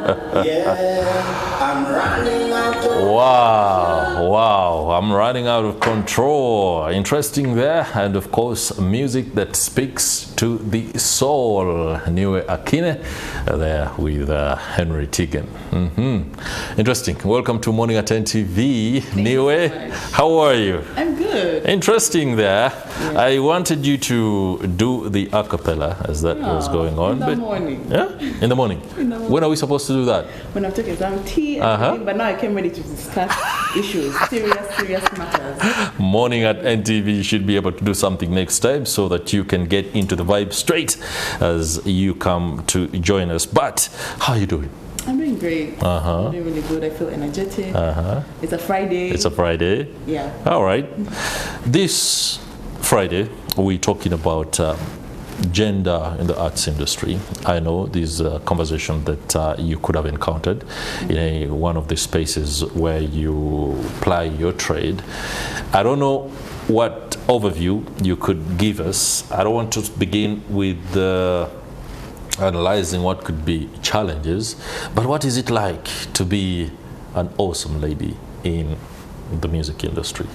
Yeah, I'm running out of Wow, I'm running out of control. Interesting there. And of course, music that speaks to the soul. Niwe Akeine there with Henry Tigan. Interesting. Welcome to Morning at NTV. Niwe, how are you? I'm good. Interesting there. Yeah. I wanted you to do the a cappella as that was going on. In the morning. Yeah? In the morning. When are we supposed to do that? When I'm taking some tea, but now I came ready to discuss issues, serious matters. Morning at NTV, you should be able to do something next time so that you can get into the vibe straight as you come to join us. But how are you doing? I'm doing great. I'm doing really good. I feel energetic. It's a Friday. It's a Friday. Yeah. All right. This Friday, we're talking about gender in the arts industry. I know this is a conversation that you could have encountered in one of the spaces where you ply your trade. I don't know what overview you could give us. I don't want to begin with analyzing what could be challenges, but what is it like to be an awesome lady in the music industry?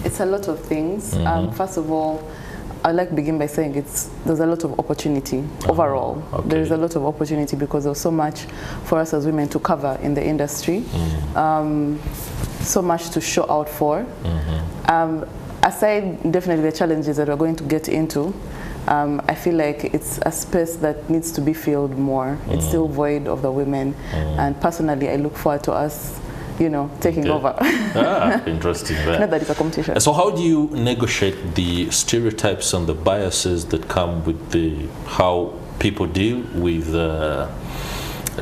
It's a lot of things. First of all, I'd like to begin by saying there's a lot of opportunity overall. Okay. There is a lot of opportunity because there's so much for us as women to cover in the industry, so much to show out for. Aside definitely the challenges that we're going to get into, I feel like it's a space that needs to be filled more. It's still void of the women, and personally I look forward to us taking over. Interesting. Not that it's a competition. So how do you negotiate the stereotypes and the biases that come with how people deal with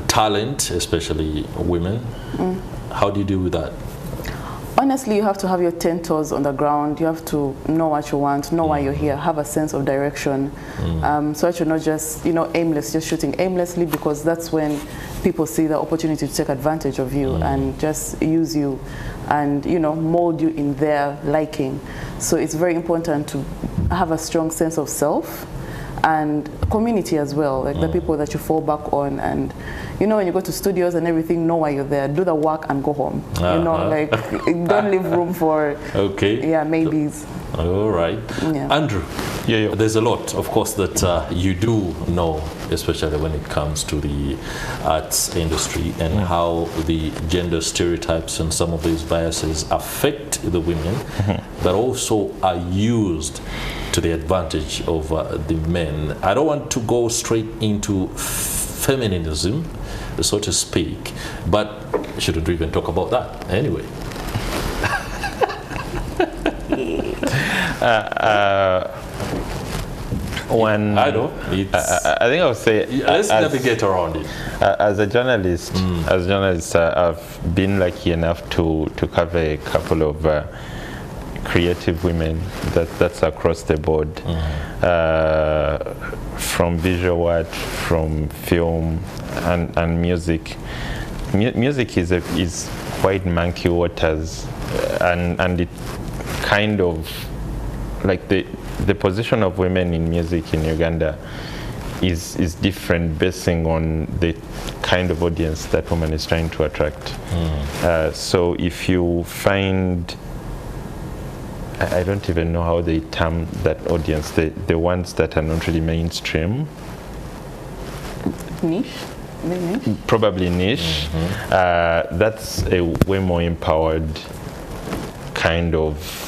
talent, especially women? How do you deal with that? Honestly, you have to have your 10 toes on the ground. You have to know what you want, know why you're here, have a sense of direction. So that you're not just, aimless, just shooting aimlessly, because that's when people see the opportunity to take advantage of you and just use you and, mold you in their liking. So it's very important to have a strong sense of self and community as well, like the people that you fall back on, and when you go to studios and everything, know why you're there, do the work and go home. Don't leave room for maybes. All right. Andrew, there's a lot, of course, that you do know, especially when it comes to the arts industry and how the gender stereotypes and some of these biases affect the women, but also are used to the advantage of the men. I don't want to go straight into feminism, so to speak, but shouldn't even talk about that anyway. When I know, I think I would say let's navigate around it. As a journalist, I've been lucky enough to cover a couple of creative women. That's across the board, from visual art, from film, and music. Music is quite murky waters, and it kind of like the position of women in music in Uganda is different basing on the kind of audience that woman is trying to attract. So if you find, I don't even know how they term that audience, the ones that are not really mainstream. Niche? Probably niche. That's a way more empowered kind of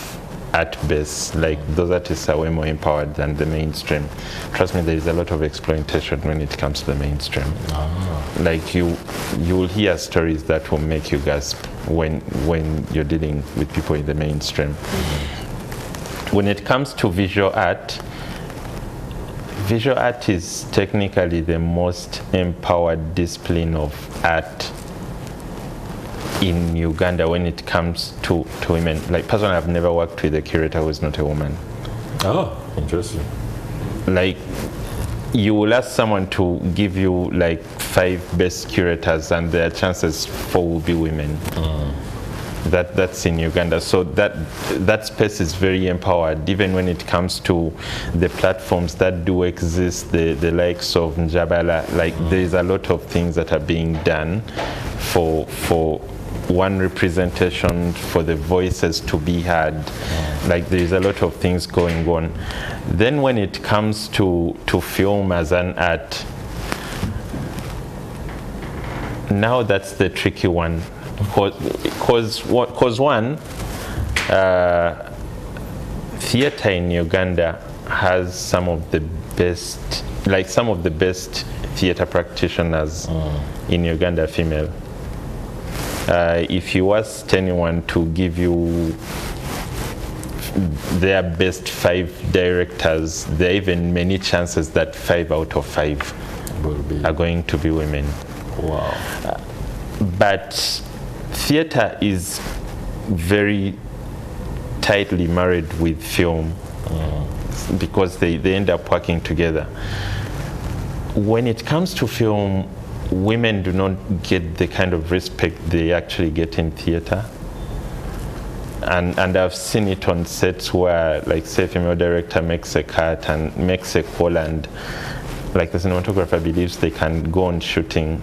art base. Like those artists are way more empowered than the mainstream. Trust me, there is a lot of exploitation when it comes to the mainstream. Like you will hear stories that will make you gasp when you're dealing with people in the mainstream. When it comes to visual art is technically the most empowered discipline of art in Uganda when it comes to women. Like personally, I've never worked with a curator who is not a woman. Oh, interesting. Like you will ask someone to give you like 5 best curators and their chances 4 will be women. that's in Uganda. So that space is very empowered, even when it comes to the platforms that do exist, the likes of Njabala. Like there is a lot of things that are being done for one representation, for the voices to be heard. Like there is a lot of things going on. Then when it comes to film as an art, now that's the tricky one, because one, theater in Uganda has some of the best theater practitioners in Uganda, female. If you asked anyone to give you their best 5 directors, there are even many chances that 5 out of 5 are going to be women. Wow. But theater is very tightly married with film because they end up working together. When it comes to film, women do not get the kind of respect they actually get in theater. And I've seen it on sets where, like, say, a female director makes a cut and makes a call, and like the cinematographer believes they can go on shooting,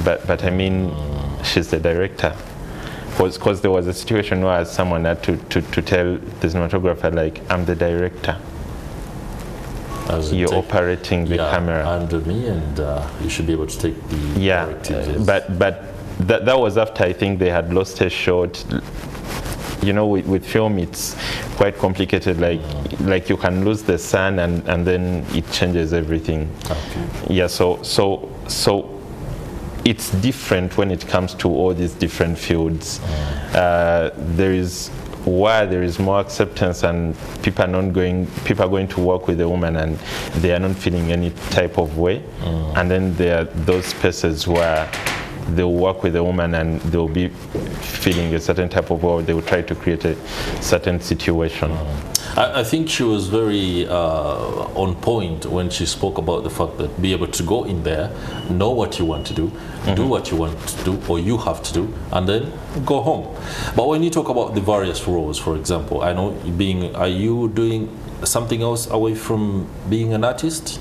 but I mean, she's the director. Because there was a situation where someone had to tell the cinematographer, like, I'm the director. You're operating the camera under me, and you should be able to take the directives. But that was after I think they had lost a shot. You know, with film it's quite complicated. Like you can lose the sun and then it changes everything. Okay. Yeah. So it's different when it comes to all these different fields. There is more acceptance, and people are going to work with a woman and they are not feeling any type of way. And then there are those spaces where they'll work with a woman and they'll be feeling a certain type of way, or they will try to create a certain situation. I think she was very on point when she spoke about the fact that be able to go in there, know what you want to do, do what you want to do, or you have to do, and then go home. But when you talk about the various roles, for example, I know are you doing something else away from being an artist?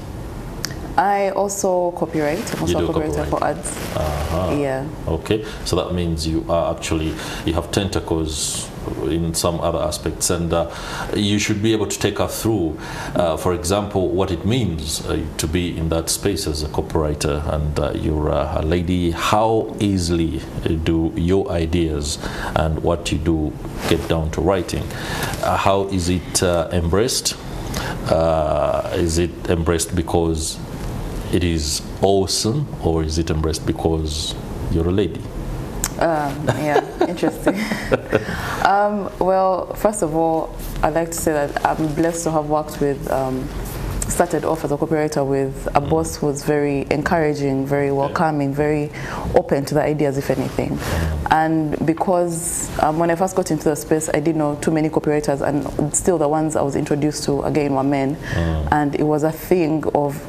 I also copyright. I'm also a copywriter for ads. Yeah. Okay. So that means you have tentacles in some other aspects, and you should be able to take us through, for example, what it means to be in that space as a copywriter, and you're a lady. How easily do your ideas and what you do get down to writing? How is it embraced? Is it embraced because it is awesome, or is it embraced because you're a lady? Yeah, interesting. Well, first of all, I'd like to say that I'm blessed to have worked with, started off as a copywriter with a boss who was very encouraging, very welcoming, very open to the ideas, if anything. And because when I first got into the space, I didn't know too many copywriters, and still the ones I was introduced to, again, were men. And it was a thing of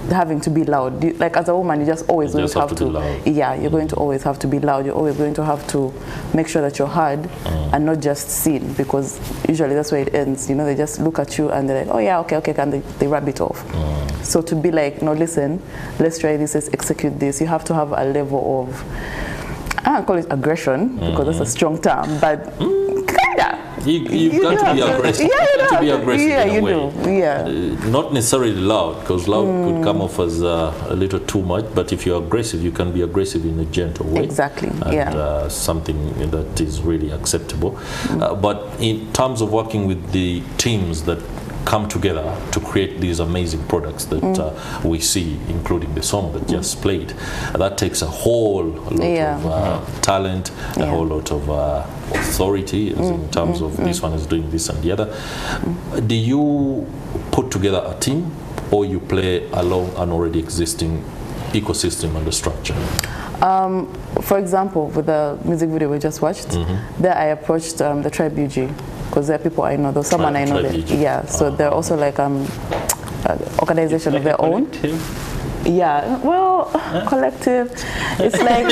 having to be loud. Like, as a woman, you just always going to have to yeah, you're going to always have to be loud. You're always going to have to make sure that you're heard and not just seen, because usually that's where it ends. You know, they just look at you and they're like, oh yeah, okay, and they rub it off. So to be like, no, listen, let's try this, let's execute this, you have to have a level of, I don't call it aggression because that's a strong term, but kinda. You've got to be aggressive. Yeah, you have to be aggressive in a way. Do. Yeah. Not necessarily loud, because loud could come off as a little too much, but if you're aggressive, you can be aggressive in a gentle way. Exactly, and, something that is really acceptable. But in terms of working with the teams that come together to create these amazing products that we see, including the song that just played, that takes a whole lot of talent, a whole lot of authority in terms of this one is doing this and the other. Do you put together a team, or you play along an already existing ecosystem and the structure? For example, with the music video we just watched, there I approached the Tribu, because there are people I know, there's someone I know there. Yeah, so they're also like organization of their own. Yeah, well, collective. It's like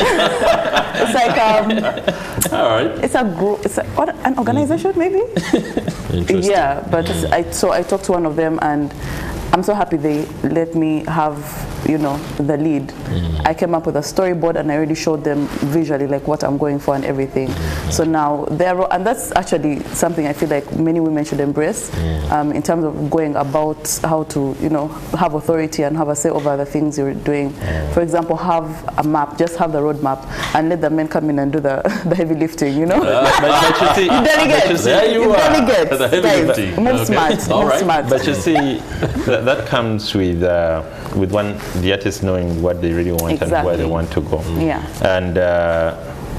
All right. It's a group. It's an organization, maybe. Interesting. Yeah, but I talked to one of them, and I'm so happy they let me have, you know, the lead. I came up with a storyboard, and I already showed them visually like what I'm going for and everything. So now and that's actually something I feel like many women should embrace in terms of going about how to, you know, have authority and have a say over the things you're doing. For example, have a map, just have the road map, and let the men come in and do the heavy lifting, you know. But you see, There you are. Delegates, The heavy guys, lifting. move Okay. smart, All move right. smart. But you see, that comes with the artist knowing what they really want and where they Exactly. want to go. Yeah. And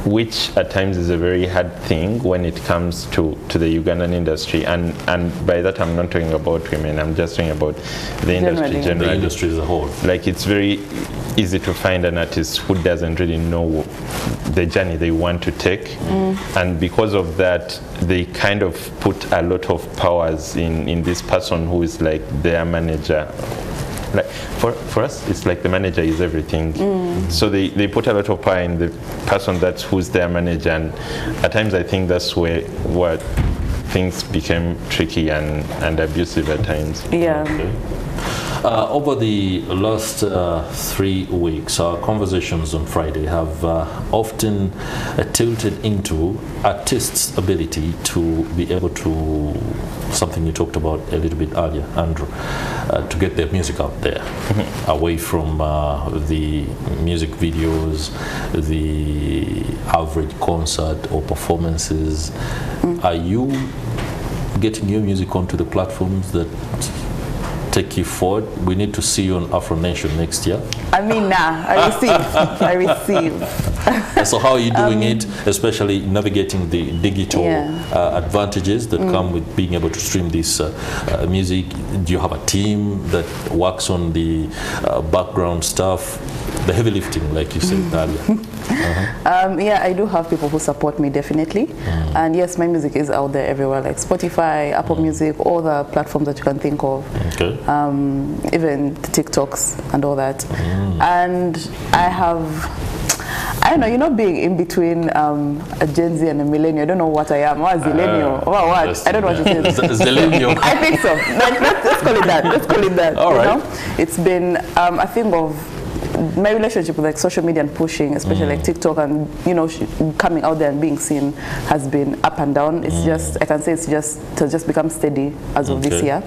which at times is a very hard thing when it comes to the Ugandan industry. And by that I'm not talking about women, I'm just talking about the industry Generally. generally. The industry as a whole. Like, it's very easy to find an artist who doesn't really know the journey they want to take, and because of that they kind of put a lot of powers in this person who is like their manager. Like for us, it's like the manager is everything. So they put a lot of power in the person who's their manager, and at times I think that's where things became tricky and abusive at times. Yeah. Okay. Over the last 3 weeks, our conversations on Friday have often tilted into artists' ability to be able to, something you talked about a little bit earlier, Andrew, to get their music out there, away from the music videos, the average concert or performances. Are you getting your music onto the platforms that take you forward? We need to see you on Afro Nation next year. I mean, I receive. So how are you doing it, especially navigating the digital advantages that come with being able to stream this music? Do you have a team that works on the background stuff, the heavy lifting, like you said earlier? Yeah, I do have people who support me, definitely. And yes, my music is out there everywhere, like Spotify, Apple Music, all the platforms that you can think of. Okay. Even the TikToks and all that. And I don't know, you know, being in between a Gen Z and a millennial, I don't know what I am, or a zillennial, or what, I don't know what it is. Zillennial. I think so. Let's call it that. Let's call it that. All right. Know? It's been a thing of my relationship with like social media and pushing, especially like TikTok, and you know, coming out there and being seen has been up and down. It's just, I can say it's just become steady as of this year.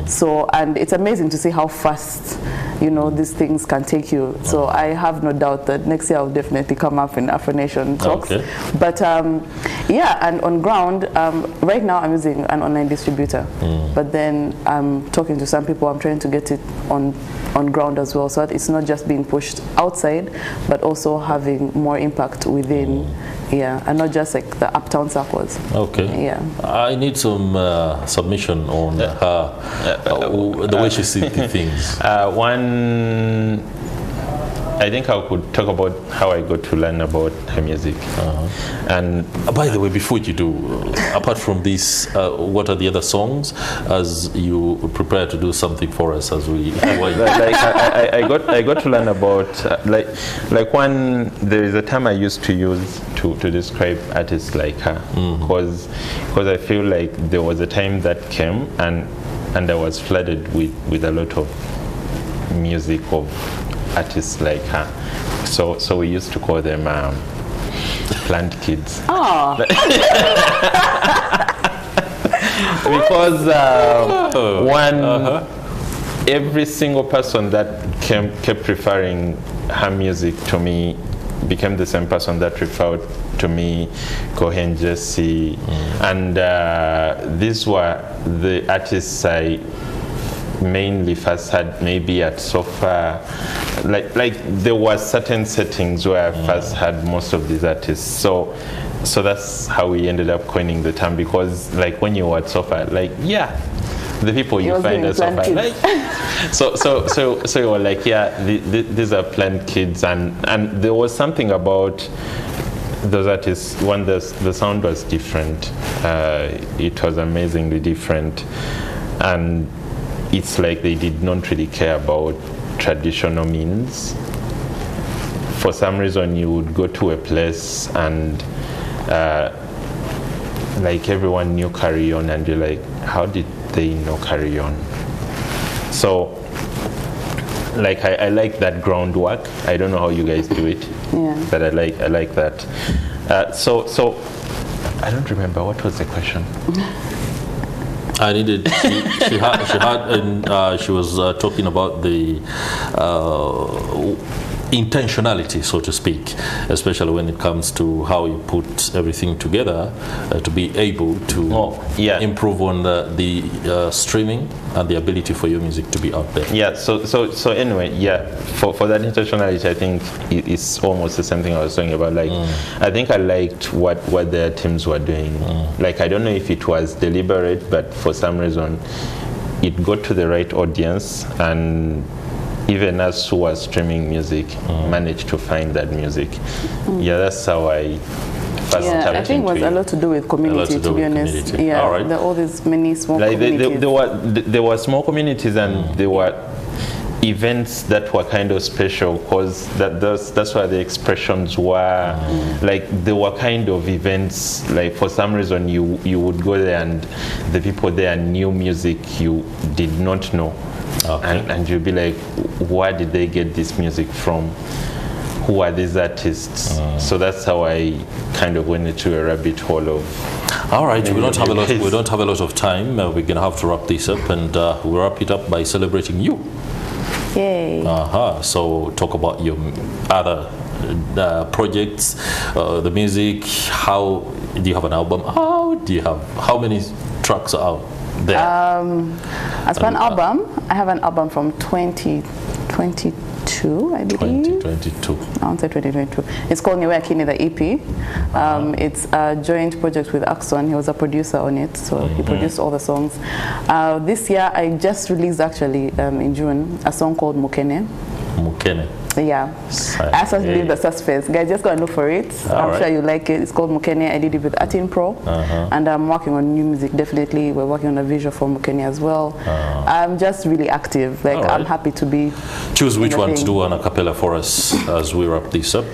So, and it's amazing to see how fast, you know, these things can take you. So I have no doubt that next year I'll definitely come up in Afro Nation talks. Okay. But yeah, and on ground, right now I'm using an online distributor, but then I'm talking to some people, I'm trying to get it on ground as well, so that it's not just being pushed outside, but also having more impact within, and not just like the uptown circles. Okay. Yeah. I need some submission on her, the way she sees the things. One, I think I could talk about how I got to learn about her music. And by the way, before you do, apart from this, what are the other songs as you prepare to do something for us as we? I got to learn about like one. There is a term I used to use to describe artists like her, because I feel like there was a time that came and I was flooded with a lot of music of artists like her, so we used to call them plant kids. Oh. Because every single person that kept referring her music to me became the same person that referred to me, Cohen, Jesse, and these were the artists I mainly first had maybe at Sofa. Like there was certain settings where I first had most of these artists. So that's how we ended up coining the term, because like when you were at Sofa, like the people you find at Sofa, like, so you were like, these are plant kids, and there was something about those artists when the sound was different. It was amazingly different, and it's like they did not really care about traditional means. For some reason, you would go to a place and like everyone knew Carry On, and you're like, how did they know Carry On? So, like, I like that groundwork. I don't know how you guys do it, but I like that. So I don't remember what was the question. I needed. She was talking about the intentionality, so to speak, especially when it comes to how you put everything together to be able to improve on the streaming and the ability for your music to be out there. Yeah. So anyway, for that intentionality, I think it's almost the same thing I was talking about. Like, I think I liked what their teams were doing. Like, I don't know if it was deliberate, but for some reason, it got to the right audience, and even us who are streaming music managed to find that music. Yeah, that's how I first tapped I think it was a lot to do with community, to be honest. Community. Yeah, all right. there are all these many small like communities. There were small communities, and there were events that were kind of special, because that's why the expressions were like, there were kind of events, like for some reason you would go there and the people there knew music you did not know. Okay. And you'll be like, where did they get this music from? Who are these artists? So that's how I kind of went into a rabbit hole of. All right, we don't have a lot of time. We're gonna have to wrap this up, and we'll wrap it up by celebrating you. Yay! So talk about your other projects, the music. How do you have an album? How many tracks are out there? As for an album, I have an album from 2022, I believe. 2022. I want to say 2022. It's called Niwe Akeine, the EP. It's a joint project with Axon. He was a producer on it, so he produced all the songs. This year, I just released, actually, in June, a song called Mukene. Mukene. Yeah, I just leave the suspense. Guys, just go and look for it. I'm sure you like it. It's called Mukene. I did it with AT Pro, and I'm working on new music. Definitely, we're working on a visual for Mukene as well. I'm just really active. Like, I'm happy to be. Choose which one to do an a cappella for us as we wrap this up.